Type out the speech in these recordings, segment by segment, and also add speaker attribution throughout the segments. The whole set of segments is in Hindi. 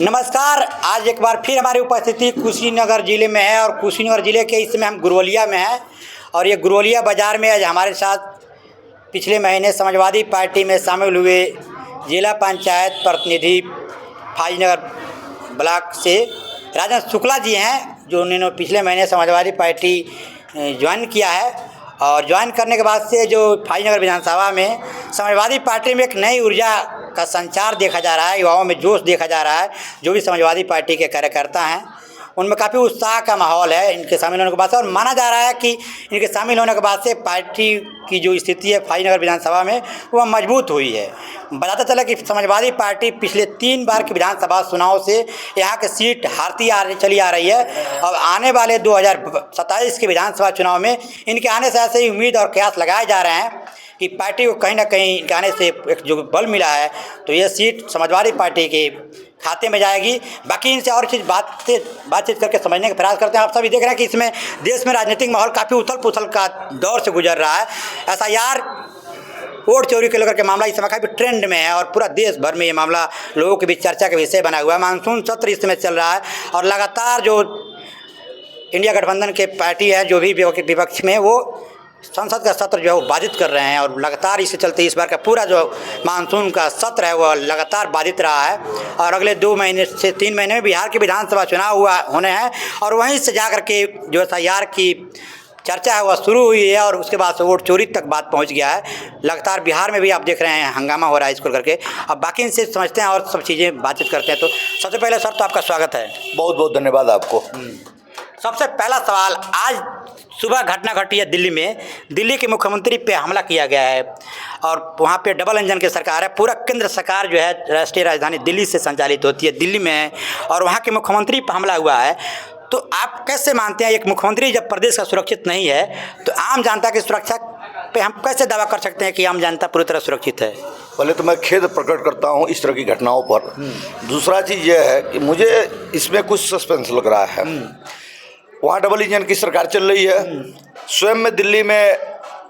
Speaker 1: नमस्कार। आज एक बार फिर हमारी उपस्थिति कुशीनगर ज़िले में है और कुशीनगर ज़िले के इसमें हम गुरवलिया में हैं और ये गुरवलिया बाज़ार में आज हमारे साथ पिछले महीने समाजवादी पार्टी में शामिल हुए जिला पंचायत प्रतिनिधि फाजिलनगर ब्लॉक से राजन शुक्ला जी हैं, जो उन्होंने पिछले महीने समाजवादी पार्टी ज्वाइन किया है और ज्वाइन करने के बाद से जो फाजिलनगर विधानसभा में समाजवादी पार्टी में एक नई ऊर्जा का संचार देखा जा रहा है, युवाओं में जोश देखा जा रहा है। जो भी समाजवादी पार्टी के कार्यकर्ता हैं उनमें काफ़ी उत्साह का माहौल है इनके शामिल होने के बाद से, और माना जा रहा है कि इनके शामिल होने के बाद से पार्टी की जो स्थिति है फाजिलनगर विधानसभा में वह मजबूत हुई है। बताता चला कि समाजवादी पार्टी पिछले 3 बार के विधानसभा चुनाव से यहाँ के सीट हारती चली आ रही है। अब आने वाले 2027 के विधानसभा चुनाव में इनके आने से ऐसे ही उम्मीद और कयास लगाए जा रहे हैं कि पार्टी को कहीं ना कहीं इनके आने से एक जो बल मिला है तो ये सीट समाजवादी पार्टी के खाते में जाएगी। बाकी इनसे और चीज़ बातचीत करके समझने का प्रयास करते हैं। आप सभी देख रहे हैं कि इसमें देश में राजनीतिक माहौल काफ़ी उथल पुथल का दौर से गुजर रहा है। SIR वोट चोरी को लेकर के मामला इस समय काफ़ी ट्रेंड में है और पूरा देश भर में ये मामला लोगों के बीच चर्चा का विषय बना हुआ है। मानसून सत्र इस समय चल रहा है और लगातार जो इंडिया गठबंधन के पार्टी है, जो भी विपक्ष में, वो संसद का सत्र जो है वो बाधित कर रहे हैं और लगातार इसके चलते इस बार का पूरा जो मानसून का सत्र है वो लगातार बाधित रहा है। और अगले 2 महीने से 3 महीने में बिहार के विधानसभा चुनाव होने हैं और वहीं से जाकर के जो SIR की चर्चा है वह शुरू हुई है और उसके बाद से वोट चोरी तक बात पहुंच गया है। लगातार बिहार में भी आप देख रहे हैं हंगामा हो रहा है इसको करके। अब बाकी इनसे समझते हैं और सब चीज़ें बातचीत करते हैं। तो सबसे पहले सर तो आपका स्वागत है।
Speaker 2: बहुत बहुत धन्यवाद आपको।
Speaker 1: सबसे पहला सवाल, आज सुबह घटना घटी है दिल्ली में। दिल्ली के मुख्यमंत्री पे हमला किया गया है और वहाँ पे डबल इंजन की सरकार है। पूरा केंद्र सरकार जो है राष्ट्रीय राजधानी दिल्ली से संचालित होती है, दिल्ली में है और वहाँ के मुख्यमंत्री पर हमला हुआ है। तो आप कैसे मानते हैं एक मुख्यमंत्री जब प्रदेश का सुरक्षित नहीं है तो आम जनता की सुरक्षा पे हम कैसे दावा कर सकते हैं कि आम जनता पूरी तरह सुरक्षित है?
Speaker 2: पहले तो मैं खेद प्रकट करता हूँ इस तरह की घटनाओं पर। दूसरा चीज़ यह है कि मुझे इसमें कुछ सस्पेंस लग रहा है। वहाँ डबल इंजन की सरकार चल रही है। स्वयं में दिल्ली में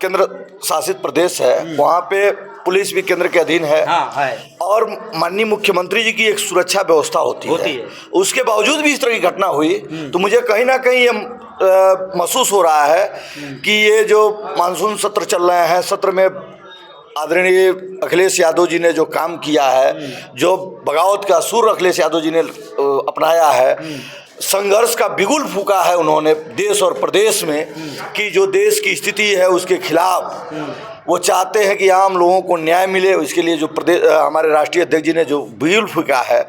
Speaker 2: केंद्र शासित प्रदेश है, वहाँ पे पुलिस भी केंद्र के अधीन है।
Speaker 1: हाँ, है।
Speaker 2: और माननीय मुख्यमंत्री जी की एक सुरक्षा व्यवस्था होती है। उसके बावजूद भी इस तरह की घटना हुई तो मुझे कहीं ना कहीं ये महसूस हो रहा है कि ये जो मानसून सत्र चल रहे हैं, सत्र में आदरणीय अखिलेश यादव जी ने जो काम किया है, जो बगावत का सूर अखिलेश यादव जी ने अपनाया है, संघर्ष का बिगुल फूका है उन्होंने देश और प्रदेश में, कि जो देश की स्थिति है उसके खिलाफ वो चाहते हैं कि आम लोगों को न्याय मिले। इसके लिए जो हमारे राष्ट्रीय अध्यक्ष जी ने जो बिगुल फूका है,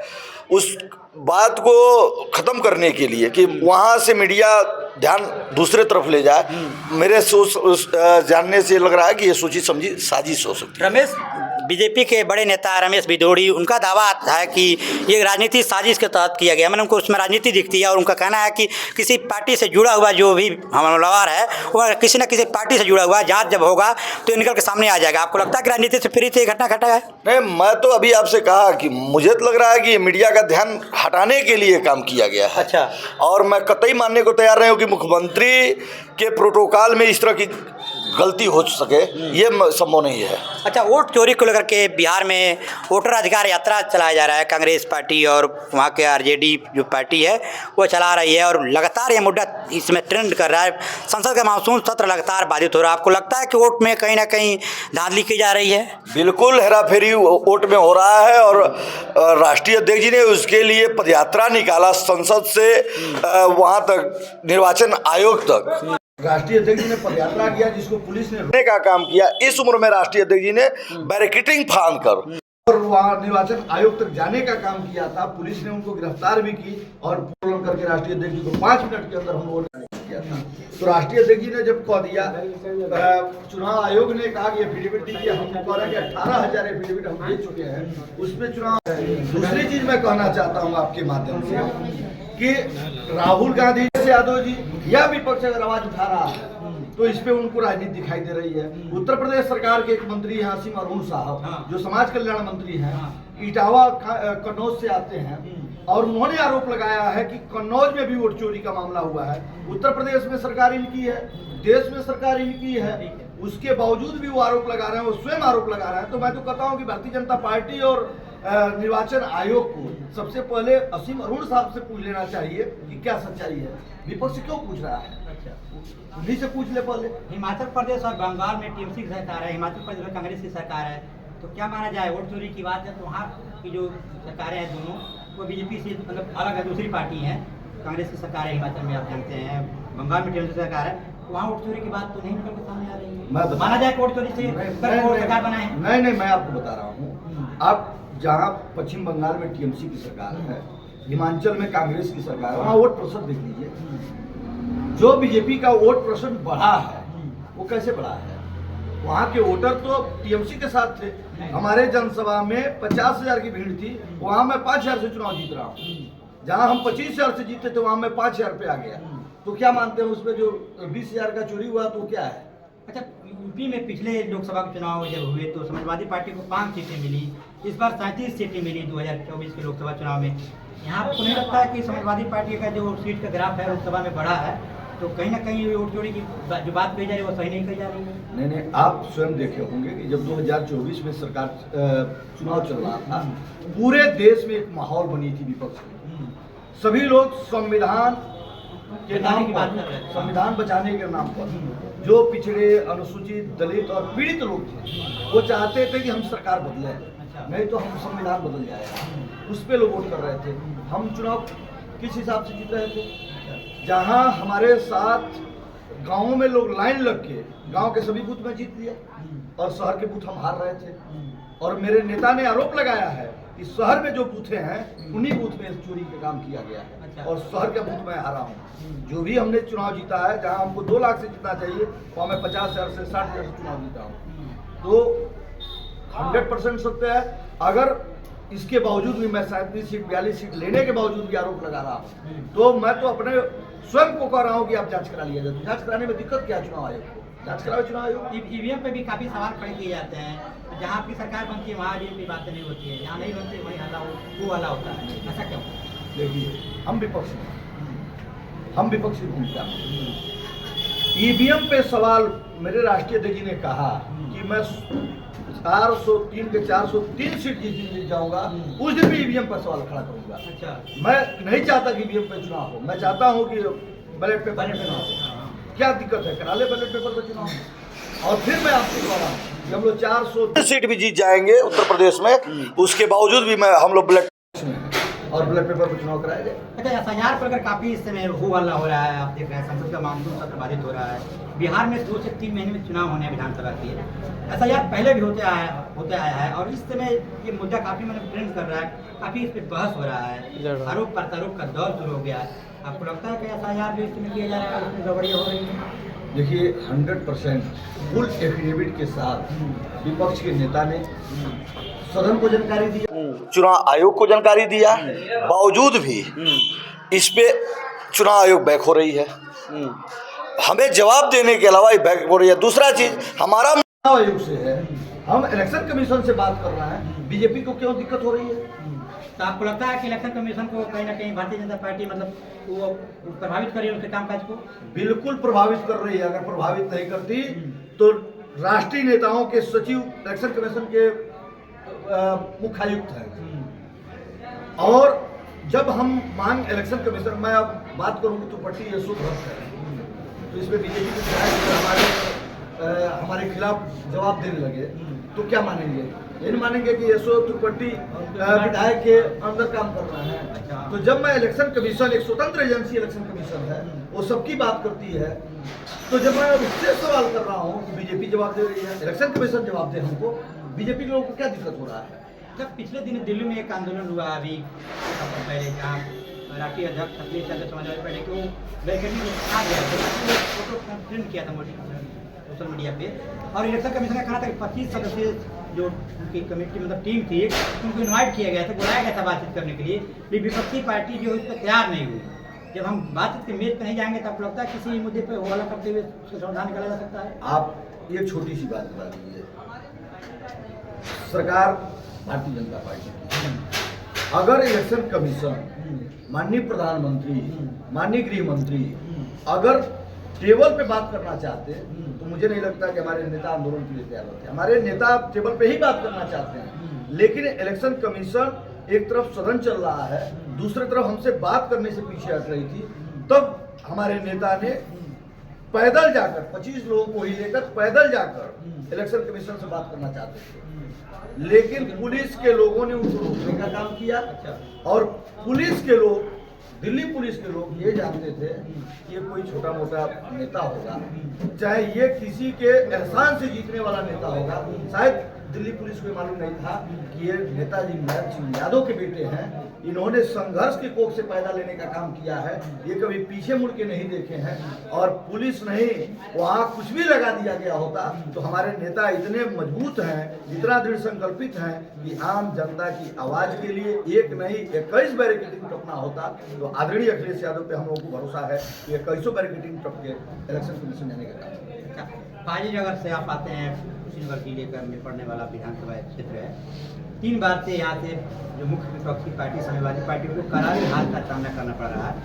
Speaker 2: उस बात को ख़त्म करने के लिए कि वहाँ से मीडिया ध्यान दूसरे तरफ ले जाए, मेरे जानने से लग रहा है कि ये सोची समझी साजिश हो सकती है।
Speaker 1: बीजेपी के बड़े नेता रमेश बिदोड़ी, उनका दावा है कि ये राजनीति साजिश के तहत किया गया। मैंने उनको उसमें राजनीति दिखती है और उनका कहना है कि किसी पार्टी से जुड़ा हुआ जो भी हमलावर है वह किसी न किसी पार्टी से जुड़ा हुआ है, जांच जब होगा तो निकल के सामने आ जाएगा। आपको लगता है कि राजनीति से प्रेरित ये घटना घटा है?
Speaker 2: नहीं, मैं तो अभी आपसे कहा कि मुझे तो लग रहा है कि मीडिया का ध्यान हटाने के लिए काम किया गया है।
Speaker 1: अच्छा।
Speaker 2: और मैं कतई मानने को तैयार नहीं हूँ कि मुख्यमंत्री के प्रोटोकॉल में इस तरह की गलती हो सके, ये संभव नहीं है। अच्छा,
Speaker 1: वोट चोरी को लेकर के बिहार में वोटर अधिकार यात्रा चलाया जा रहा है। कांग्रेस पार्टी और वहाँ के RJD जो पार्टी है वो चला रही है और लगातार ये मुद्दा इसमें ट्रेंड कर रहा है। संसद का मानसून सत्र लगातार बाधित हो रहा है। आपको लगता है कि वोट में कहीं ना कहीं धांधली की जा रही है?
Speaker 2: बिल्कुल हेराफेरी वोट में हो रहा है और राष्ट्रीय अध्यक्ष जी ने उसके लिए पदयात्रा निकाला संसद से वहाँ तक, निर्वाचन आयोग तक। राष्ट्रीय अध्यक्ष जी ने पदयात्रा किया जिसको पुलिस ने रोकने का काम किया। इस उम्र में राष्ट्रीय अध्यक्ष जी ने बैरिकेडिंग फांद कर और वहाँ निर्वाचन आयोग तक जाने का काम किया था। पुलिस ने उनको गिरफ्तार भी की और पूर्ण करके राष्ट्रीय अध्यक्ष जी को 5 मिनट के अंदर हम वोट किया था। तो राष्ट्रीय अध्यक्ष जी ने जब कह दिया, चुनाव आयोग ने कहा कि एफिडेविट दीजिए, हम कह रहे हैं कि 18,000 एफिडेविट हम दे चुके हैं, उसमें चुनाव। दूसरी चीज मैं कहना चाहता हूँ आपके माध्यम से कि राहुल गांधी यादव जी या विपक्ष अगर आवाज उठा रहा है तो इस पे उनको राजनीति दिखाई दे रही है। उत्तर प्रदेश सरकार के एक मंत्री हैं आसिम अरुण साहब, जो समाज कल्याण मंत्री हैं, इटावा कन्नौज से आते हैं और उन्होंने आरोप लगाया है कि कन्नौज में भी वोट चोरी का मामला हुआ है। उत्तर प्रदेश में सरकार इनकी है, देश में सरकार इनकी है, उसके बावजूद भी वो आरोप लगा रहे हैं, वो स्वयं आरोप लगा रहे हैं। तो मैं तो कहता हूँ कि भारतीय जनता पार्टी और निर्वाचन आयोग को सबसे पहले असीम अरुण साहब से पूछ लेना चाहिए कि क्या सच्चाई है, विपक्ष क्यों पूछ रहा है।
Speaker 1: अच्छा,
Speaker 2: उन्हीं से पूछ ले पहले।
Speaker 1: हिमाचल प्रदेश और बंगाल में टीएमसी की सरकार है, हिमाचल प्रदेश में कांग्रेस की सरकार है, तो क्या माना जाए वोट चोरी की बात है तो वहाँ की जो सरकारें हैं दोनों वो बीजेपी से मतलब अलग है, दूसरी पार्टी है। कांग्रेस की सरकार है हिमाचल में, आप जानते हैं, बंगाल में टीएमसी सरकार है, वहाँ वोट चोरी की बात तो नहीं निकल के सामने आ रही है। माना जाए वोट चोरी से सरकार बनाए।
Speaker 2: नहीं, मैं आपको बता रहा हूँ, आप जहाँ पश्चिम बंगाल में टीएमसी की सरकार है, हिमाचल में कांग्रेस की सरकार है, वहाँ वोट प्रतिशत देख लीजिए। जो बीजेपी का वोट प्रतिशत बढ़ा है वो कैसे बढ़ा है, वहाँ के वोटर तो टीएमसी के साथ थे। हमारे जनसभा में 50,000 की भीड़ थी, वहाँ मैं 5,000 से चुनाव जीत रहा हूँ। जहाँ हम 25,000 से जीते थे वहाँ मैं 5,000 पे आ गया। तो क्या मानते हैं उसमें जो 20,000 का चोरी हुआ तो क्या है।
Speaker 1: अच्छा, यूपी में पिछले लोकसभा के चुनाव जब हुए तो समाजवादी पार्टी को 5 सीटें मिली, इस बार 37 सीटें मिली 2024 के लोकसभा चुनाव में। यहाँ आपको नहीं लगता है कि समाजवादी पार्टी का जो सीट का ग्राफ है लोकसभा में बढ़ा है, तो कहीं ना कहीं वोट चोरी की जो बात कही जा रही है वो सही नहीं कही जा रही है।
Speaker 2: नहीं, आप स्वयं देखे होंगे कि जब 2024 में सरकार चुनाव चल रहा था, पूरे देश में एक माहौल बनी थी विपक्ष की। सभी लोग संविधान के नाम
Speaker 1: की बात
Speaker 2: पर,
Speaker 1: कर रहे थे,
Speaker 2: संविधान बचाने के नाम पर, जो पिछड़े, अनुसूचित, दलित और पीड़ित लोग थे वो चाहते थे कि हम सरकार बदले, नहीं तो हम संविधान बदल जाएगा। उस पर लोग वोट कर रहे थे। हम चुनाव किस हिसाब से जीत रहे थे, जहां हमारे साथ गांवों में लोग लाइन लग के गांव के सभी बूथ में जीत लिया और शहर के बूथ हम हार रहे थे। और मेरे नेता ने आरोप लगाया है कि शहर में जो बूथे हैं उन्हीं बूथ में चोरी का काम किया गया है और शहर का बूथ मैं हारा हूँ। जो भी हमने चुनाव जीता है, जहां हमको 2 लाख से जीतना चाहिए वहाँ मैं 50,000 से 60,000 से चुनाव जीता हूँ। तो 100% सत्य है। अगर इसके बावजूद भी मैं 37 सीट 42 सीट लेने के बावजूद भी आरोप लगा रहा हूँ, तो मैं तो अपने स्वयं को कह रहा हूँ कि आप जांच करा लिया जाए। जांच कराने में दिक्कत क्या, चुनाव आयोग को जांच कराओ। चुनाव आयोग
Speaker 1: ईवीएम पे भी काफी सवाल खड़े किए जाते हैं, जहाँ आपकी सरकार बनती है वहाँ ये बातें नहीं होती है, जहाँ नहीं बनती वहीं हल्ला वो वाला होता है, ऐसा क्यों।
Speaker 2: देखिए, हम विपक्षी भूमिका में ईवीएम पे सवाल, मेरे राष्ट्रीय अध्यक्ष जी ने कहा कि मैं 403 के 403 सीट जीत जाऊंगा, उस दिन भी ईवीएम पर सवाल खड़ा करूंगा।
Speaker 1: अच्छा,
Speaker 2: मैं नहीं चाहता कि ईवीएम पे चुनाव हो, मैं चाहता हूं कि बैलेट पेपर पे चुनाव हो। क्या दिक्कत है, करा ले बैलेट पेपर पे चुनाव। और फिर मैं आपको कह रहा हूँ कि हम लोग 400 सीट भी जीत जाएंगे उत्तर प्रदेश में, उसके बावजूद भी हम लोग बैलेट और बैलेट पेपर पर चुनाव कराया जाए।
Speaker 1: अच्छा, एसआईआर पर अगर काफी इस समय हो हल्ला हो रहा है, आप देख रहे हैं संसद का मानसून सत्र बाधित हो रहा है, बिहार में 2 से 3 महीने में चुनाव होने हैं विधानसभा के। एसआईआर पहले भी होते आया है और इस समय ये मुद्दा काफी मतलब ट्रेंड कर रहा है, काफी इस पर बहस हो रहा है, आरोप प्रत्यारोप का दौर शुरू हो गया है। आपको लगता है कि एसआईआर जो इस समय किया जा रहा है उसमें गड़बड़ियाँ हो रही है।
Speaker 2: देखिए, 100% फुल एफिडेविट के साथ विपक्ष के नेता ने सदन को जानकारी दी, चुनाव आयोग को जानकारी दिया, बावजूद भी इस पे चुनाव आयोग बैक हो रही है। हमें जवाब देने के अलावा बैक हो रही है। दूसरा चीज, हमारा चुनाव आयोग से है, हम इलेक्शन कमीशन से बात कर रहे हैं, बीजेपी को क्यों दिक्कत हो रही है।
Speaker 1: तो आपको लगता है कि इलेक्शन कमीशन को कहीं ना कहीं भारतीय जनता पार्टी मतलब वो प्रभावित कर रही है उसके कामकाज को। बिल्कुल प्रभावित कर रही है। अगर प्रभावित नहीं करती तो राष्ट्रीय नेताओं के सचिव इलेक्शन कमीशन के मुख्य आयुक्त हैं। और जब हम मांग इलेक्शन कमीशन, मैं अब बात करूंगी तो पार्टी ये शुद्ध भ्रष्ट है, तो इसमें बीजेपी के हमारे खिलाफ जवाब देने लगे तो क्या मानेंगे। ये नहीं मानेंगे कि यशो त्रिपाठी विधायक के अंदर काम कर रहा है। तो जब मैं इलेक्शन कमीशन, एक स्वतंत्र एजेंसी इलेक्शन कमीशन है, वो सबकी बात करती है, तो जब मैं उससे सवाल कर रहा हूँ कि बीजेपी जवाब दे रही है, इलेक्शन कमीशन जवाब दे हमको, बीजेपी के लोगों को क्या दिक्कत हो रहा है। जब पिछले दिन दिल्ली में एक आंदोलन हुआ अभी पहले, जहाँ राष्ट्रीय अध्यक्ष अखिलेश यादव समाजवादी पार्टी को बैरिकेड में आ गया था, फोटो प्रिंट किया था सोशल मीडिया पे, और इलेक्शन कमीशन का कहना था कि 25 सदस्य जो उनकी कमेटी मतलब टीम थी उनको इन्वाइट किया गया था, बुलाया गया था बातचीत करने के लिए, विपक्षी पार्टी जो इस पर तैयार नहीं हुई। जब हम बातचीत के मेज पर नहीं जाएंगे तो आपको लगता है किसी मुद्दे पर हवाला करते हुए उसका समाधान निकाला जा सकता है।
Speaker 2: आप एक छोटी सी बात बता दीजिए, सरकार भारतीय जनता पार्टी की, अगर इलेक्शन कमीशन, माननीय प्रधानमंत्री, माननीय गृह मंत्री अगर टेबल पे बात करना चाहते तो मुझे नहीं लगता कि हमारे नेता आंदोलन के लिए तैयार होते। हमारे नेता टेबल पे ही बात करना चाहते हैं, लेकिन इलेक्शन कमीशन एक तरफ सदन चल रहा है, दूसरी तरफ हमसे बात करने से पीछे हट रही थी, तब हमारे नेता ने पैदल जाकर 25 लोगों को ही लेकर पैदल जाकर इलेक्शन कमीशन से बात करना चाहते थे, लेकिन पुलिस के लोगों ने उनको रोकने का काम किया। और पुलिस के लोग, दिल्ली पुलिस के लोग ये जानते थे कि ये कोई छोटा मोटा नेता होगा, चाहे ये किसी के एहसान से जीतने वाला नेता होगा। शायद दिल्ली पुलिस को मालूम नहीं था कि ये नेताजी मुलायम सिंह यादव के बेटे हैं, इन्होंने संघर्ष के कोख से पैदा लेने का काम किया है, ये कभी पीछे मुड़ के नहीं देखे हैं। और पुलिस नहीं, वहाँ कुछ भी लगा दिया गया होता तो हमारे नेता इतने मजबूत हैं, इतना दृढ़ संकल्पित हैं कि आम जनता की आवाज के लिए एक नहीं 21 बैरिकेडिंग टपना होता। तो आदरणीय अखिलेश यादव पे हम लोगों को भरोसा है कि 21 बैरिकेडिंग टप के इलेक्शन कमीशन जाने का काम।
Speaker 1: फाजिलनगर से आप आते हैं, कुशीनगर जिले का में पड़ने वाला विधानसभा क्षेत्र है। 3 बार से यहाँ से जो मुख्य विपक्षी पार्टी समाजवादी पार्टी को करारी हार का सामना करना पड़ रहा है।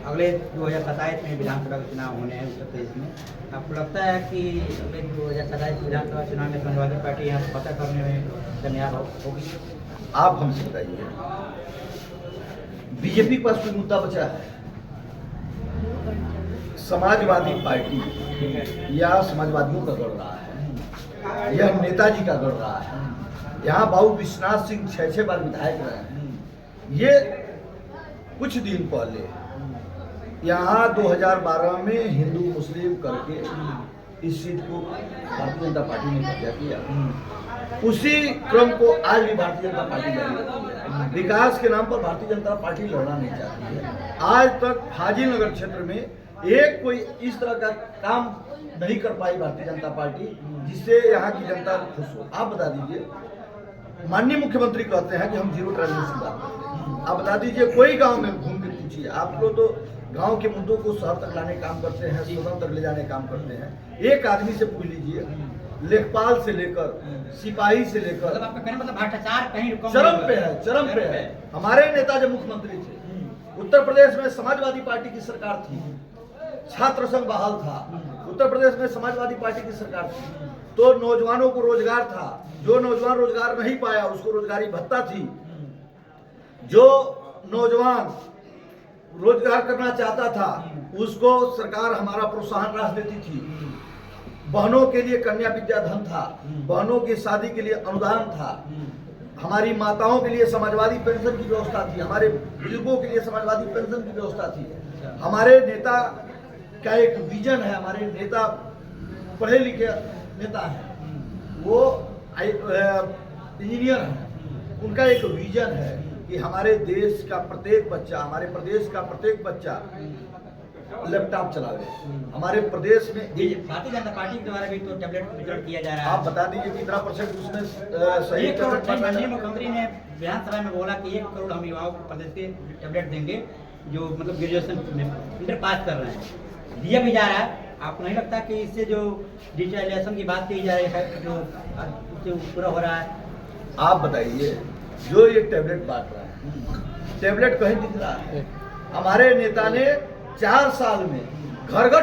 Speaker 1: अगले 2027 में विधानसभा के चुनाव होने हैं उत्तर प्रदेश में। आपको लगता है कि अगले 2027 विधानसभा चुनाव में समाजवादी पार्टी यहाँ से फतह करने में कामयाब होगी?
Speaker 2: आप हमसे बताइए, बीजेपी के पास कोई मुद्दा बचा है? समाजवादी पार्टी या समाजवादियों का गढ़ रहा है, यह नेताजी का गढ़ रहा है। यहाँ बाबू विश्वनाथ सिंह 6 बार विधायक रहे हैं। ये कुछ दिन पहले यहाँ 2012 में हिंदू मुस्लिम करके इस सीट को भारतीय जनता पार्टी ने कब्जा किया। उसी क्रम को आज भी भारतीय जनता पार्टी जारी रखती है। विकास के नाम पर भारतीय जनता पार्टी लड़ना नहीं चाहती है। आज तक फाजिलनगर क्षेत्र में एक कोई इस तरह का काम नहीं कर पाई भारतीय जनता पार्टी जिससे यहाँ की जनता खुश हो। आप बता दीजिए, माननीय मुख्यमंत्री कहते हैं कि हम जीरो टॉलरेंस की बात करते हैं। आप बता दीजिए, कोई गांव में घूम के पूछिए, आप लोग तो गांव के मुद्दों को शहर तक लाने काम करते हैं, सदन तक ले जाने काम करते हैं। एक आदमी से पूछ लीजिए, लेखपाल से लेकर सिपाही से लेकर,
Speaker 1: आपका कहने मतलब भ्रष्टाचार कहीं
Speaker 2: चरम पे है, चरम पे है। हमारे नेता जब मुख्यमंत्री थे, उत्तर प्रदेश में समाजवादी पार्टी की सरकार थी, छात्र संघ बहाल था, उत्तर प्रदेश में समाजवादी पार्टी की सरकार थी, तो नौजवानों को रोजगार था। जो नौजवान रोजगार नहीं पाया उसको रोजगारी भत्ता थी। जो नौजवान रोजगार करना चाहता था उसको सरकार हमारा प्रोत्साहन राशि देती थी। बहनों के लिए कन्या विद्या धन था, बहनों की शादी के लिए अनुदान था, हमारी माताओं के लिए समाजवादी पेंशन की व्यवस्था थी, हमारे बुजुर्गों के लिए समाजवादी पेंशन की व्यवस्था थी। हमारे नेता का एक विजन है, हमारे नेता पढ़े लिखे नेता हैं, वो इंजीनियर हैं, उनका एक विजन है कि हमारे देश का प्रत्येक बच्चा, हमारे प्रदेश का प्रत्येक बच्चा लैपटॉप चलावे। हमारे प्रदेश में
Speaker 1: भारतीय जनता पार्टी के द्वारा भी तो टैबलेट वितरण किया जा रहा है।
Speaker 2: आप बता दीजिए कितना % उसमें सही?
Speaker 1: मुख्यमंत्री ने विधानसभा में बोला कि 1 करोड़ हम युवाओं को प्रदेश के टैबलेट देंगे जो मतलब ग्रेजुएशन में इंटर पास कर रहे हैं, दिया भी जा रहा है। आपको नहीं लगता कि इससे जो डिजिटलाइजेशन की बात की जा रही है जो पूरा हो रहा है?
Speaker 2: आप बताइए, जो ये टैबलेट बांट रहा है, टैबलेट कहीं दिख रहा है? हमारे नेता ने 4 साल में घर घर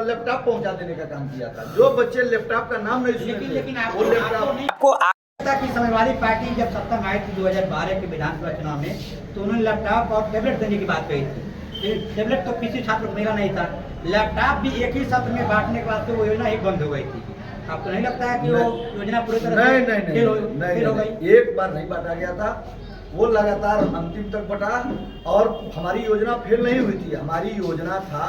Speaker 2: लैपटॉप पहुंचा देने का काम किया था। जो बच्चे लैपटॉप का नाम नहीं सुने,
Speaker 1: लेकिन
Speaker 2: वो लैपटॉप
Speaker 1: आपको कि समाजवादी पार्टी जब सत्ता में आई थी 2012 के विधानसभा चुनाव में, तो उन्होंने लैपटॉप और टैबलेट देने की बात कही थी। टैबलेट तो किसी छात्र को मिला नहीं था, लैपटॉप भी एक ही सत्र में बांटने के बाद वो योजना ही बंद हो गई थी। आपको नहीं लगता है कि वो योजना पूरी तरह
Speaker 2: नहीं हो गई? एक बार नहीं बांटा गया था, वो लगातार अंतिम तक बटा और हमारी योजना फेल नहीं हुई थी। हमारी योजना था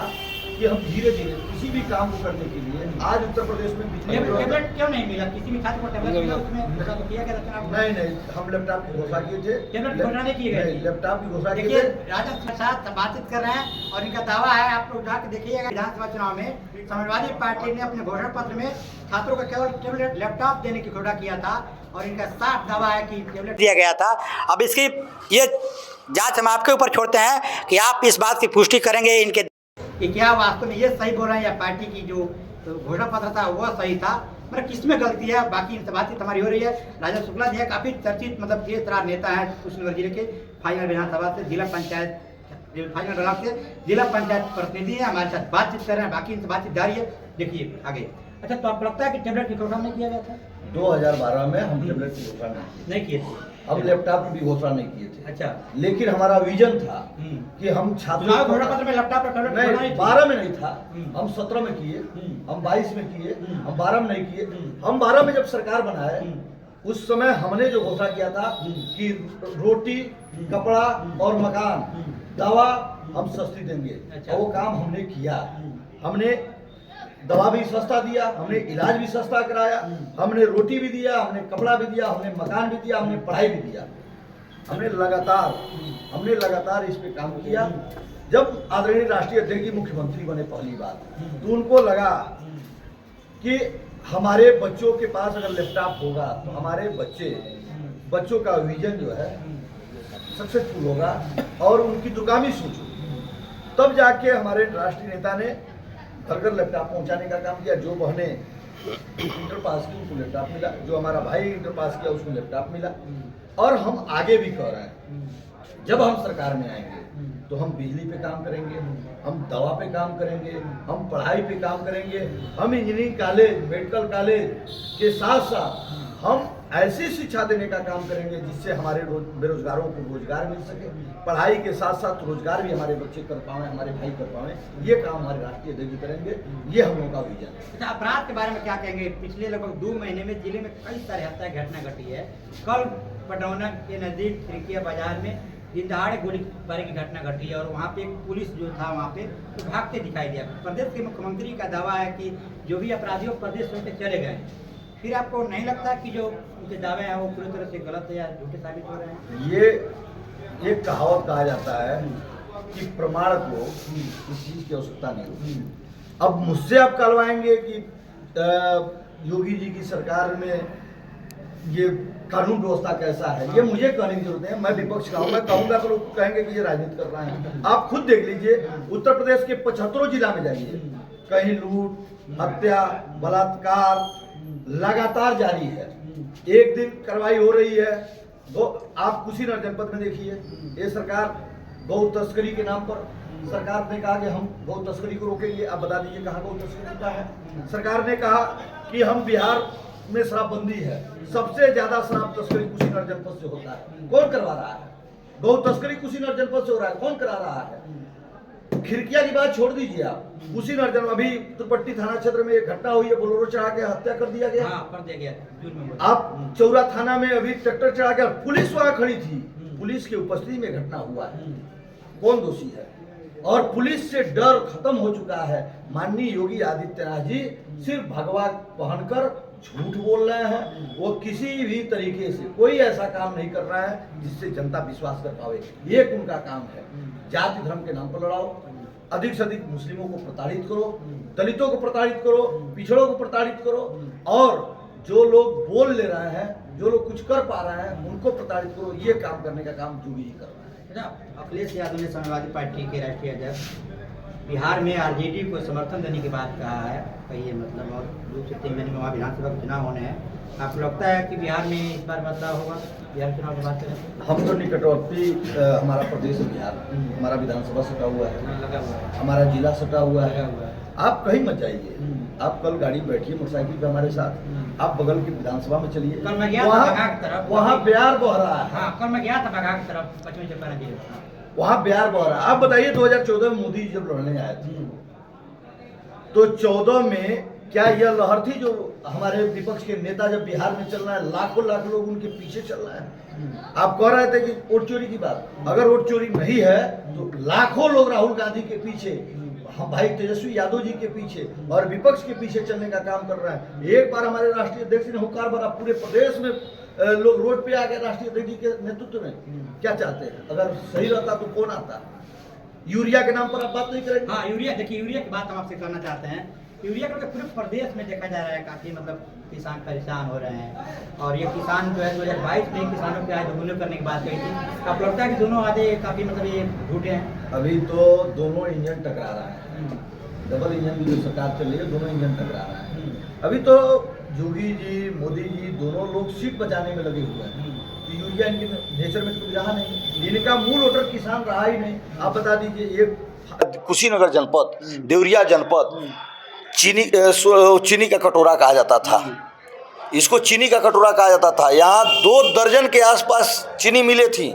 Speaker 2: कि हम धीरे धीरे किसी भी काम को करने के लिए, आज उत्तर प्रदेश में
Speaker 1: टैबलेट क्यों नहीं मिला? किसी भी छात्र को टैबलेट मिला? उसमें घोषणा तो किया गया था।
Speaker 2: नहीं, हम लैपटॉप की घोषणा किए थे।
Speaker 1: टैबलेट घोषणा नहीं की गई?
Speaker 2: लैपटॉप की घोषणा
Speaker 1: देखिए, राजद के साथ बातचीत कर रहे हैं और इनका दावा है, आप लोग जाकर देखिएगा, विधानसभा चुनाव में समाजवादी पार्टी ने अपने घोषणा पत्र में छात्रों को केवल टैबलेट लैपटॉप देने की घोषणा किया था और इनका साफ दावा है कि टैबलेट दिया गया था। अब इसकी ये जांच हम आपके ऊपर छोड़ते हैं कि आप इस बात की पुष्टि करेंगे इनके कि क्या वास्तव में ये सही बोल रहे हैं या पार्टी की जो घोषणा पत्र था वो सही था, मतलब किसमें गलती है। बाकी बातचीत हमारी हो रही है। राजा शुक्ला जी काफी चर्चित मतलब तेज तरार नेता है कुशीनगर जिले के, फाइनल विधानसभा से जिला पंचायत जिला पंचायत प्रतिनिधि है, हमारे साथ बातचीत कर रहे हैं। बाकी इनसे बातचीत जारी है, देखिए आगे। अच्छा, तो आपको लगता है कि टैबलेट की घोषणा नहीं किया गया था?
Speaker 2: 2012 में हम टैबलेट की घोषणा
Speaker 1: नहीं किए थे।
Speaker 3: हम लैपटॉप की भी घोषणा नहीं किए थे।
Speaker 1: अच्छा।
Speaker 3: लेकिन हमारा विजन था कि हम छात्रों
Speaker 1: चुनाव घोषणा पत्र में लैपटॉप
Speaker 3: नहीं, 12 में नहीं था, हम 17 में किए, हम 22 में किए, हम 12 में नहीं किए। हम 12 में जब सरकार बनाए उस समय हमने जो घोषणा किया था कि रोटी, कपड़ा और मकान, दवा हम सस्ती देंगे।
Speaker 1: अच्छा।
Speaker 3: और वो काम हमने किया। हमने दवा भी सस्ता दिया, हमने इलाज भी सस्ता कराया, हमने रोटी भी दिया, हमने कपड़ा भी दिया, हमने मकान भी दिया, हमने पढ़ाई भी दिया। हमने लगातार इस पे काम किया। जब आदरणीय राष्ट्रीय अध्यक्ष जी मुख्यमंत्री बने पहली बार, तो उनको लगा कि हमारे बच्चों के पास अगर लैपटॉप होगा तो हमारे बच्चों का विजन जो है सक्सेसफुल होगा और उनकी दुकानी सोच होगी। तब जाके हमारे राष्ट्रीय नेता ने घर घर लैपटॉप पहुंचाने का काम किया। जो बहनें इंटर पास की उनको लैपटॉप मिला, जो हमारा भाई इंटर पास किया उसको लैपटॉप मिला। और हम आगे भी कर रहे हैं। जब हम सरकार में आएंगे तो हम बिजली पे काम करेंगे, हम दवा पे काम करेंगे, हम पढ़ाई पे काम करेंगे, हम इंजीनियरिंग कॉलेज, मेडिकल कॉलेज के साथ साथ हम ऐसी शिक्षा देने का काम करेंगे जिससे हमारे बेरोजगारों को रोजगार मिल सके। पढ़ाई के साथ साथ रोजगार भी हमारे बच्चे कर पाएं, हमारे भाई कर पाएं। ये काम हमारे राष्ट्रीय अध्यक्ष करेंगे। ये हम लोगों का विजन है।
Speaker 1: अच्छा, अपराध के बारे में क्या कहेंगे? पिछले लगभग 2 महीने में जिले में कई सारे हत्या घटना घटी है। कल पटौना के नजदीक खिड़किया बाजार में दिन दहाड़े गोलीबारी की घटना घटी है और वहाँ पे एक पुलिस जो था वहाँ पे तो भागते दिखाई दिया। प्रदेश के मुख्यमंत्री का दावा है कि जो भी अपराधियों प्रदेश से चले गए। फिर आपको नहीं लगता कि जो उनके दावे हैं वो पूरी तरह से गलत है या झूठे साबित हो रहे हैं?
Speaker 3: ये एक कहावत कहा जाता है कि प्रमाण को इस चीज की आवश्यकता नहीं होती। अब मुझसे आप कहलवाएंगे कि योगी जी की सरकार में ये कानून व्यवस्था कैसा है, ये मुझे कहने की जरूरत है। मैं विपक्ष का हूं, मैं कहूंगा तो लोग कहेंगे कि ये राजनीति कर रहे हैं। आप खुद देख लीजिए, उत्तर प्रदेश के 75 जिला में जाइए, कहीं लूट, हत्या, बलात्कार लगातार जारी है। एक दिन कार्रवाई हो रही है। आप कुशीनगर जनपद में देखिए, ये सरकार गौ तस्करी के नाम पर सरकार ने कहा कि हम गौ तस्करी को रोकेंगे। आप बता दीजिए कहाँ गौ तस्करी होता है? सरकार ने कहा कि हम बिहार में शराबबंदी है, सबसे ज्यादा शराब तस्करी कुशीनगर जनपद से होता है। कौन करवा रहा है? गौ तस्करी कुशीनगर जनपद से हो रहा है, कौन करा रहा है? खिड़किया की बात छोड़ दीजिए आप, कुशीनगर जनपद अभी तुरपट्टी थाना क्षेत्र में एक घटना हुई है, बोलेरो चढ़ा के हत्या कर दिया गया।
Speaker 1: हाँ, कर दिया गया।
Speaker 3: आप चौरा थाना में अभी ट्रैक्टर चढ़ा के पुलिस वहां खड़ी थी, पुलिस की उपस्थिति में घटना हुआ है। कौन दोषी है? और पुलिस से डर खत्म हो चुका है। माननीय योगी आदित्यनाथ जी सिर्फ भगवा पहनकर झूठ बोल रहे हैं। वो किसी भी तरीके से कोई ऐसा काम नहीं कर रहा है जिससे जनता विश्वास कर पावे। ये उनका काम है। जाति धर्म के नाम पर लड़ाओ, अधिक से अधिक मुस्लिमों को प्रताड़ित करो, दलितों को प्रताड़ित करो, पिछड़ों को प्रताड़ित करो, और जो लोग बोल ले रहे हैं, जो लोग कुछ कर पा रहे हैं, उनको प्रताड़ित करो। ये काम करने का काम योगी जी कर रहे हैं।
Speaker 1: अखिलेश यादव ने समाजवादी पार्टी के राष्ट्रीय अध्यक्ष बिहार में आरजेडी को समर्थन देने की बात कहा है, कहिए मतलब, और 2 से 3 महीने में वहाँ विधानसभा के चुनाव होने हैं। आपको लगता है कि बिहार में इस बार बदलाव होगा? बिहार चुनाव की बात करें,
Speaker 3: हम तो निकटवर्ती हमारा प्रदेश है बिहार, हमारा विधानसभा सटा हुआ है,
Speaker 1: लगा हुआ है,
Speaker 3: हमारा जिला सटा हुआ है।
Speaker 1: लगा हुआ है।
Speaker 3: आप कहीं मत जाइए, आप कल गाड़ी बैठिए मोटरसाइकिल पे हमारे साथ, आप बगल की विधानसभा में चलिए।
Speaker 1: कल मैं गया था बघा की तरफ,
Speaker 3: वहाँ प्यार बह रहा है।
Speaker 1: हाँ, कल मैं गया था बघा की तरफ, पश्चिमी चंपारण जिले में।
Speaker 3: वहाँ प्यार बह रहा है। आप बताइए 2014 में मोदी जी जब लड़ने आए थे तो 14 में क्या यह लहर थी जो हमारे विपक्ष के नेता जब बिहार में चल रहा है, लाखों लोग उनके पीछे चल रहे हैं। आप कह रहे थे कि वोट चोरी की बात, अगर वोट चोरी नहीं है तो लाखों लोग राहुल गांधी के पीछे, भाई तेजस्वी यादव जी के पीछे और विपक्ष के पीछे चलने का काम कर रहा है। एक बार हमारे राष्ट्रीय अध्यक्ष ने हुंकार भरा, पूरे प्रदेश में लोग रोड पे आ गए राष्ट्रीय अध्यक्ष जी के नेतृत्व में। क्या चाहते हैं? अगर सही रहता तो कौन आता? यूरिया के नाम पर आप बात नहीं करेंगे?
Speaker 1: हाँ, यूरिया, देखिए यूरिया की बात हम आपसे करना चाहते हैं। यूरिया करके पूरे प्रदेश में देखा जा रहा है काफ़ी मतलब किसान परेशान हो रहे हैं, और ये किसान जो है 2022 में किसानों के आज दोनों करने की बात कही थी। अब लगता है कि दोनों आधे काफ़ी मतलब ये झूठे हैं।
Speaker 3: अभी तो दोनों इंजन टकरा रहा है, डबल इंजन की जो सरकार चल रही है, दोनों इंजन टकरा रहा है। अभी तो योगी जी, मोदी जी दोनों लोग सीट बचाने में लगे हुए हैं। तो यूरिया इनके नेचर में तो रहा नहीं, इनका मूल वोटर किसान रहा ही नहीं। आप बता दीजिए, ये कुशीनगर जनपद, देवरिया जनपद चीनी का कटोरा कहा जाता था।
Speaker 2: इसको चीनी का कटोरा कहा जाता था। यहाँ 2 दर्जन के आसपास चीनी मिलें थी।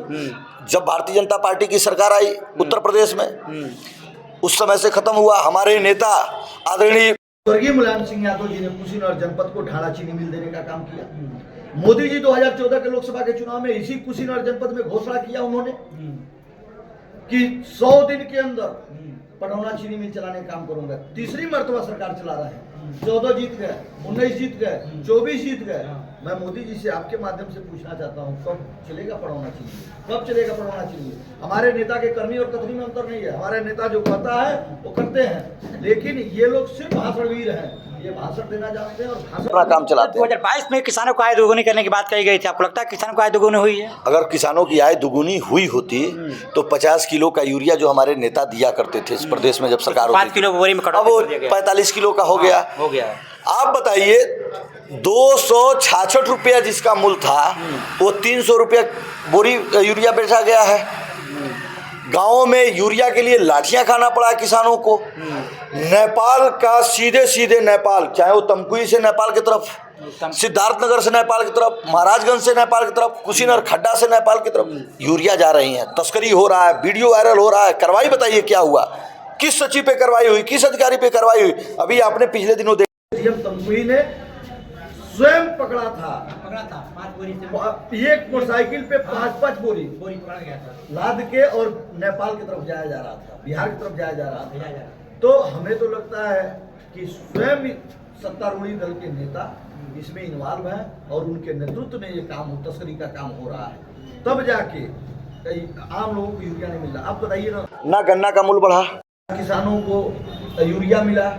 Speaker 2: जब भारतीय जनता पार्टी की सरकार आई उत्तर प्रदेश में, उस समय से खत्म हुआ। हमारे नेता आदरणीय
Speaker 3: स्वर्गीय मुलायम सिंह यादव जी ने कुशीनगर जनपद को ढाला चीनी मिल देने का काम किया। मोदी जी 2014 के लोकसभा के चुनाव में इसी कुशीनगर जनपद में घोषणा किया उन्होंने कि 100 दिन के अंदर पटौना चीनी मिल चलाने का काम करूंगा। तीसरी मर्तबा सरकार चला रहे हैं। 14 जीत गए, 19 जीत गए, 24 जीत गए। मैं मोदी जी से आपके माध्यम से पूछना चाहता हूं, कब चलेगा पटौना चीनी? कब चलेगा पटौना चीनी? हमारे नेता के करनी और कथनी में अंतर नहीं है। हमारे नेता जो कहता है वो करते हैं, लेकिन ये लोग सिर्फ भाषणवीर हैं। ये भाषण देना जानते हैं और
Speaker 2: अपना काम चलाते हैं।
Speaker 1: 2022 में किसानों को आय दोगुनी करने की बात कही गई थी। आपको लगता है किसानों को आय दोगुनी हुई है?
Speaker 2: अगर किसानों की आय दुगुनी हुई होती तो 50 किलो का यूरिया जो हमारे नेता दिया करते थे इस प्रदेश में जब सरकार होती
Speaker 1: 5 किलो बोरी में
Speaker 2: अब वो 45 किलो का हो गया। आप बताइए, 266 रुपया जिसका मूल्य था वो 300 रुपया बोरी यूरिया बेचा गया है। गाँव में यूरिया के लिए लाठियां खाना पड़ा किसानों को। नेपाल का सीधे नेपाल, चाहे वो तमकुई से नेपाल की तरफ, सिद्धार्थनगर से नेपाल की तरफ, महाराजगंज से नेपाल की तरफ, कुशीनगर खड्डा से नेपाल की तरफ यूरिया जा रही है। तस्करी हो रहा है, वीडियो वायरल हो रहा है। कार्रवाई बताइए क्या हुआ, किस सचिव पे कार्रवाई हुई, किस अधिकारी पे कार्रवाई हुई? अभी आपने पिछले दिनों
Speaker 3: तमकुई ने स्वयं पकड़ा था 5 बोरी, एक मोटरसाइकिल पे 5-5 बोरी पकड़ा गया था, लाद के और नेपाल की तरफ जाया जा रहा था, बिहार की तरफ जाया जा रहा था। तो हमें तो लगता है कि स्वयं सत्तारूढ़ी दल के नेता इसमें इन्वॉल्व हैं और उनके नेतृत्व में ये काम तस्करी का काम हो रहा है। तब जाके आम लोगों को यूरिया नहीं मिल रहा। आप बताइए ना
Speaker 2: गन्ना का मूल्य बढ़ा,
Speaker 3: किसानों को यूरिया मिला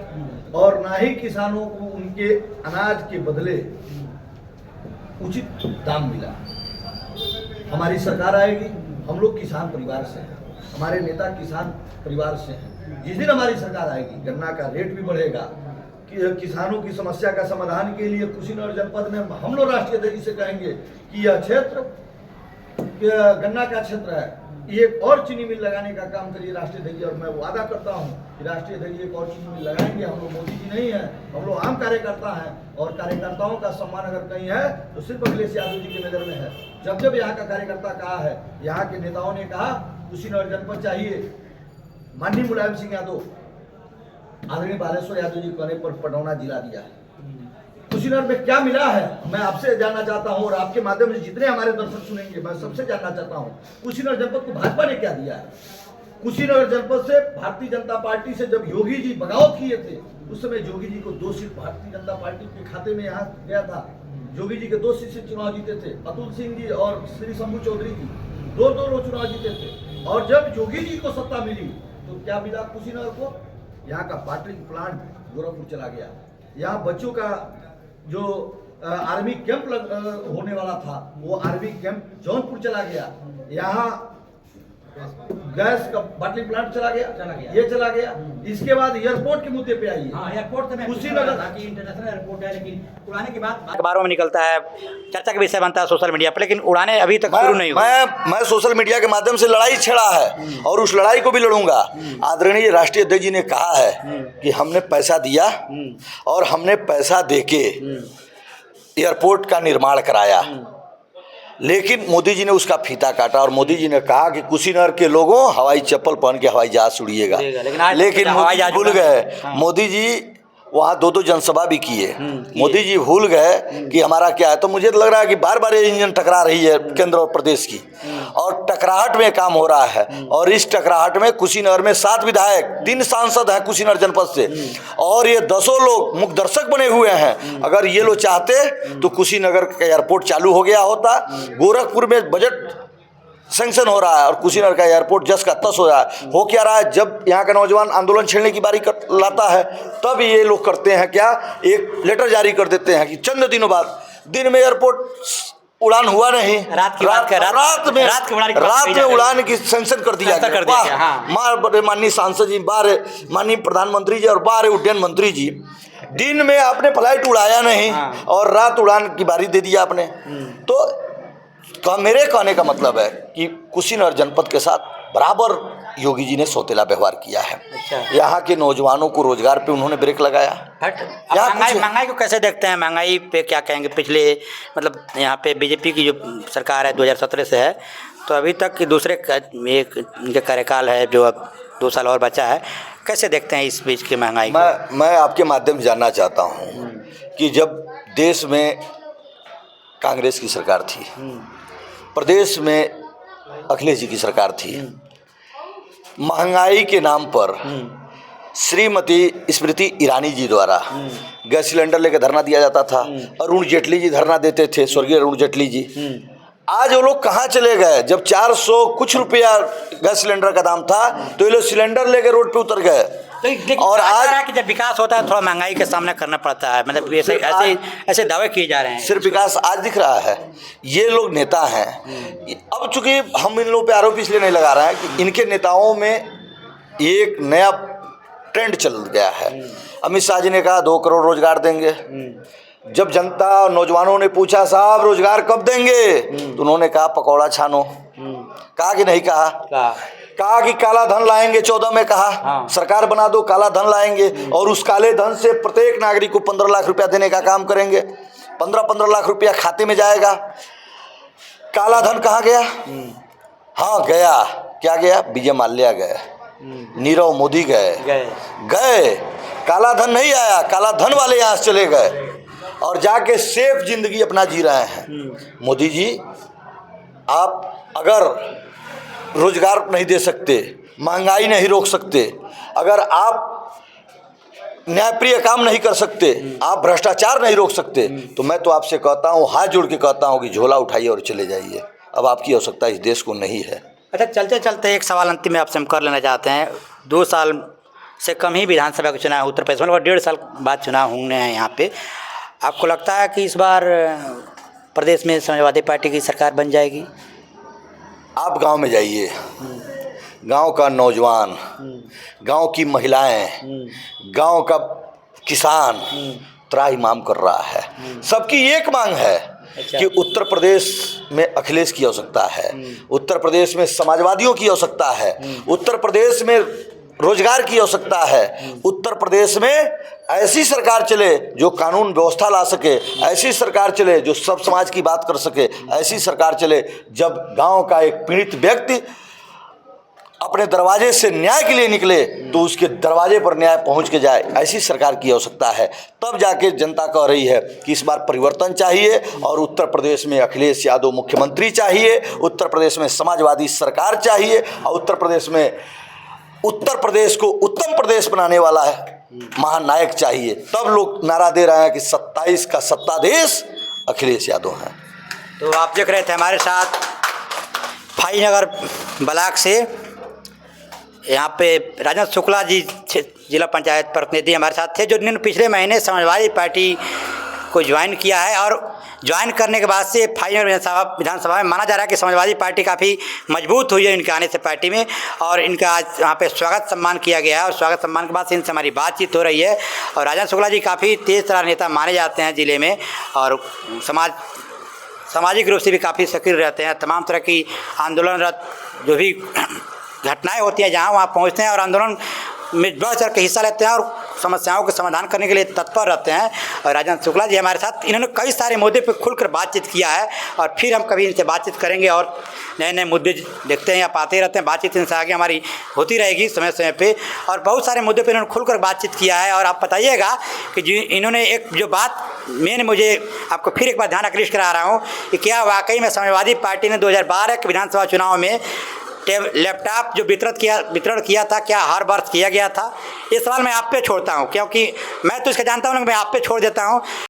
Speaker 3: और ना ही किसानों को उनके अनाज के बदले उचित दाम मिला। हमारी सरकार आएगी, हम लोग किसान परिवार से हैं, हमारे नेता किसान परिवार से हैं। जिस दिन हमारी सरकार आएगी गन्ना का रेट भी बढ़ेगा। किसानों की समस्या का समाधान के लिए कुशीनगर जनपद में हम लोग राष्ट्रीय अध्यक्ष से कहेंगे कि यह क्षेत्र गन्ना का क्षेत्र है, एक और चीनी मिल लगाने का काम करिए राष्ट्रीय अध्यक्ष। और मैं वादा करता हूं कि राष्ट्रीय अध्यक्ष एक और चीनी मिल लगाएंगे। हम लोग मोदी जी नहीं हैं, हम लोग आम कार्यकर्ता हैं और कार्यकर्ताओं का सम्मान अगर कहीं है तो सिर्फ अखिलेश यादव जी के नजर में है। जब यहाँ का कार्यकर्ता कहा है, यहाँ के नेताओं ने कहा कुशीनगर जनपद चाहिए, माननीय मुलायम सिंह यादव, आदरणीय बालेश्वर यादव जी कहने पर पटौना जिला दिया है। कुशीनगर में क्या मिला है मैं आपसे जानना चाहता हूं और आपके माध्यम से जितने हमारे दर्शक सुनेंगे मैं सबसे जानना चाहता हूं, कुशीनगर जनपद को भाजपा ने क्या दिया है? कुशीनगर जनपद से भारतीय जनता पार्टी से जब योगी जी बगावत किए थे उस समय योगी जी को 2 सीट भारतीय जनता पार्टी के खाते में यहाँ गया था। योगी जी के 2 सीट से चुनाव जीते थे, अतुल सिंह जी और श्री शंभू चौधरी जी 2-2 लोग चुनाव जीते थे। और जब योगी जी को सत्ता मिली तो क्या मिला कुशीनगर को? यहाँ का बॉटलिंग प्लांट गोरखपुर चला गया। यहाँ बच्चों का जो आर्मी कैंप होने वाला था वो आर्मी कैंप जौनपुर चला गया। यहाँ गैस का बॉटलिंग प्लांट चला गया, ये चला गया। इसके बाद एयरपोर्ट के मुद्दे पे आइए।
Speaker 1: एयरपोर्ट तो
Speaker 3: कुशीनगर
Speaker 1: इंटरनेशनल एयरपोर्ट है, लेकिन उड़ाने के बाद अखबारों में निकलता है, चर्चा का विषय बनता है सोशल मीडिया पर, लेकिन उड़ाने अभी तक शुरू नहीं हुई।
Speaker 2: मैं सोशल मीडिया के माध्यम से लड़ाई छेड़ा है और उस लड़ाई को भी लड़ूंगा। आदरणीय राष्ट्रीय अध्यक्ष जी ने कहा है कि हमने पैसा दिया और हमने पैसा देके एयरपोर्ट का निर्माण कराया, लेकिन मोदी जी ने उसका फीता काटा और मोदी जी ने कहा कि कुशीनगर के लोगों हवाई चप्पल पहन के हवाई जहाज उड़िएगा। लेकिन मोदी जी भूल गए, मोदी जी वहाँ 2-2 जनसभा भी किए। मोदी जी भूल गए कि हमारा क्या है। तो मुझे लग रहा है कि बार बार ये इंजन टकरा रही है केंद्र और प्रदेश की, और टकराहट में काम हो रहा है। और इस टकराहट में कुशीनगर में 7 विधायक, 3 सांसद हैं कुशीनगर जनपद से, और ये 10 लोग मुख्य दर्शक बने हुए हैं। अगर ये लोग चाहते तो कुशीनगर का एयरपोर्ट चालू हो गया होता। गोरखपुर में बजट सैंक्शन हो रहा है और कुशीनगर का एयरपोर्ट जस का तस हो रहा है। हो क्या रहा है, जब यहाँ का नौजवान आंदोलन छेड़ने की बारी लाता है तब ये लोग करते हैं क्या, एक लेटर जारी कर देते हैं कि चंद दिनों बाद, दिन में एयरपोर्ट उड़ान हुआ नहीं, रात में उड़ान की सैंक्शन कर दिया गया। माननीय सांसद जी, बारे माननीय प्रधानमंत्री जी और बारे उड्डयन मंत्री जी, दिन में आपने फ्लाइट उड़ाया नहीं और रात उड़ान की बारी दे दिया आपने। तो मेरे कहने का मतलब है कि कुशीनगर जनपद के साथ बराबर योगी जी ने सौतेला व्यवहार किया है।
Speaker 1: अच्छा।
Speaker 2: यहाँ के नौजवानों को रोजगार पे उन्होंने ब्रेक लगाया।
Speaker 1: बट
Speaker 2: यहाँ
Speaker 1: महंगाई
Speaker 2: कुछ-
Speaker 1: महंगाई को कैसे देखते हैं? महंगाई पे क्या कहेंगे? पिछले मतलब यहाँ पे बीजेपी की जो सरकार है 2017 से है, तो अभी तक की दूसरे एक इनके कार्यकाल है जो अब 2 साल और बचा है, कैसे देखते हैं इस बीच की महंगाई को?
Speaker 2: मैं आपके माध्यम से जानना चाहता हूँ कि जब देश में कांग्रेस की सरकार थी, प्रदेश में अखिलेश जी की सरकार थी, महंगाई के नाम पर श्रीमती स्मृति ईरानी जी द्वारा गैस सिलेंडर लेकर धरना दिया जाता था। अरुण जेटली जी धरना देते थे, स्वर्गीय अरुण जेटली जी। आज वो लोग कहाँ चले गए? जब 400 कुछ रुपया गैस सिलेंडर का दाम था तो ये लोग सिलेंडर लेकर रोड पे उतर गए।
Speaker 1: और आज कि जब विकास होता है थोड़ा महंगाई का सामना करना पड़ता है, मतलब ऐसे दावे किए जा रहे हैं।
Speaker 2: सिर्फ विकास आज दिख रहा है। ये लोग नेता हैं। अब चूंकि हम इन लोगों पे आरोप इसलिए नहीं लगा रहे हैं कि इनके नेताओं में एक नया ट्रेंड चल गया है। अमित शाह जी ने कहा 2 करोड़ रोजगार देंगे। जब जनता और नौजवानों ने पूछा साहब रोजगार कब देंगे, तो उन्होंने कहा पकौड़ा छानो। कहा कि नहीं कहा कि काला धन लाएंगे। 14 में कहा
Speaker 1: हाँ।
Speaker 2: सरकार बना दो, काला धन लाएंगे और उस काले धन से प्रत्येक नागरिक को 15 लाख रुपया देने का काम करेंगे। 15 लाख रुपया खाते में जाएगा। काला धन कहाँ गया? हाँ गया। क्या गया? विजय माल्या गए, नीरव मोदी गए। काला धन नहीं आया। काला धन वाले यहाँ से चले गए और जाके सेफ जिंदगी अपना जी रहे हैं। मोदी जी, आप अगर रोजगार नहीं दे सकते, महंगाई नहीं रोक सकते, अगर आप न्यायप्रिय काम नहीं कर सकते, आप भ्रष्टाचार नहीं रोक सकते, तो मैं तो आपसे कहता हूँ, हाथ जोड़ के कहता हूँ कि झोला उठाइए और चले जाइए। अब आपकी आवश्यकता इस देश को नहीं है।
Speaker 1: अच्छा, चलते चलते एक सवाल अंतिम में आपसे हम कर लेना चाहते हैं। 2 साल से कम ही विधानसभा के चुनाव उत्तर प्रदेश में, लगभग 1.5 साल बाद चुनाव होने हैं यहाँ पे। आपको लगता है कि इस बार प्रदेश में समाजवादी पार्टी की सरकार बन जाएगी?
Speaker 2: आप गांव में जाइए, गांव का नौजवान, गांव की महिलाएं, गांव का किसान त्राहिमाम कर रहा है। सबकी एक मांग है कि उत्तर प्रदेश में अखिलेश की आवश्यकता है, उत्तर प्रदेश में समाजवादियों की आवश्यकता है, उत्तर प्रदेश में रोजगार की आवश्यकता है, उत्तर प्रदेश में ऐसी सरकार चले जो कानून व्यवस्था ला सके, ऐसी सरकार चले जो सब समाज की बात कर सके, ऐसी सरकार चले जब गांव का एक पीड़ित व्यक्ति अपने दरवाजे से न्याय के लिए निकले तो उसके दरवाजे पर न्याय पहुंच के जाए। ऐसी सरकार की आवश्यकता है। तब जाके जनता कह रही है कि इस बार परिवर्तन चाहिए और उत्तर प्रदेश में अखिलेश यादव मुख्यमंत्री चाहिए, उत्तर प्रदेश में समाजवादी सरकार चाहिए और उत्तर प्रदेश को उत्तम प्रदेश बनाने वाला है महानायक चाहिए। तब लोग नारा दे रहे हैं कि 27 का सत्ताधीश अखिलेश यादव हैं।
Speaker 1: तो आप देख रहे थे हमारे साथ भाईनगर ब्लॉक से यहाँ पे राजेंद्र शुक्ला जी जिला पंचायत प्रतिनिधि हमारे साथ थे, जो जिन्होंने पिछले महीने समाजवादी पार्टी को ज्वाइन किया है। और ज्वाइन करने के बाद से भाईनगर विधानसभा में माना जा रहा है कि समाजवादी पार्टी काफ़ी मजबूत हुई है इनके आने से पार्टी में, और इनका आज यहाँ पे स्वागत सम्मान किया गया है। और स्वागत सम्मान के बाद से इनसे हमारी बातचीत हो रही है। और राजेंद्र शुक्ला जी काफ़ी तेज तर्रार नेता माने जाते हैं ज़िले में, और सामाजिक रूप से भी काफ़ी सक्रिय रहते हैं। तमाम तरह की आंदोलनरत जो भी घटनाएं होती हैं जहाँ वहाँ पहुँचते हैं और आंदोलन में बढ़ चढ़ के हिस्सा लेते हैं और समस्याओं के समाधान करने के लिए तत्पर रहते हैं। और राजेंद्र शुक्ला जी हमारे साथ, इन्होंने कई सारे मुद्दे पर खुलकर बातचीत किया है और फिर हम कभी इनसे बातचीत करेंगे और नए नए मुद्दे देखते हैं या पाते रहते हैं। बातचीत इनसे आगे हमारी होती रहेगी समय समय पे, और बहुत सारे मुद्दे पर इन्होंने खुलकर बातचीत किया है। और आप बताइएगा कि इन्होंने एक जो बात मैंने मुझे आपको फिर एक बार ध्यान आकृष्ट करा रहा हूँ कि क्या वाकई में समाजवादी पार्टी ने 2012 के विधानसभा चुनाव में लैपटॉप जो वितरण किया था, क्या हर वर्ष किया गया था? ये सवाल मैं आप पे छोड़ता हूँ, क्योंकि मैं तो इसका जानता हूँ, मैं आप पे छोड़ देता हूँ।